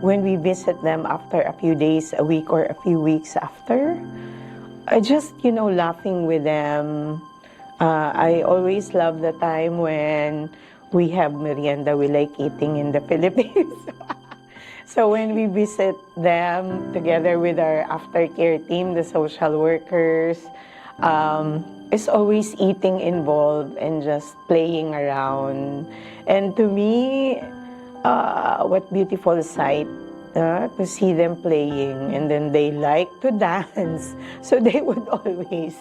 when we visit them after a few days, a week, or a few weeks after, I just, laughing with them. I always love the time when we have merienda. We like eating in the Philippines. So when we visit them together with our aftercare team, the social workers, it's always eating involved and just playing around. And to me, what beautiful sight to see them playing, and then they like to dance. So they would always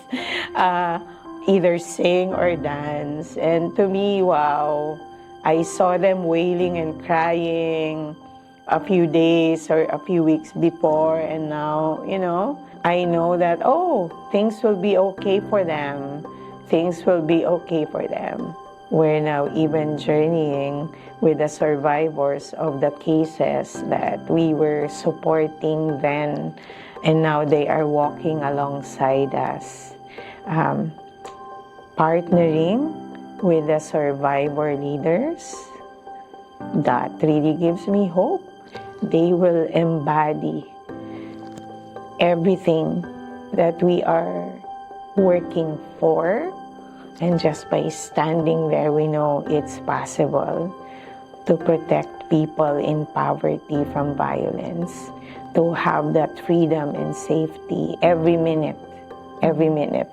either sing or dance. And to me, wow, I saw them wailing and crying a few days or a few weeks before, and now, I know that, things will be okay for them. Things will be okay for them. We're now even journeying with the survivors of the cases that we were supporting then, and now they are walking alongside us, partnering with the survivor leaders. That really gives me hope. They will embody everything that we are working for. And just by standing there, we know it's possible to protect people in poverty from violence, to have that freedom and safety every minute, every minute.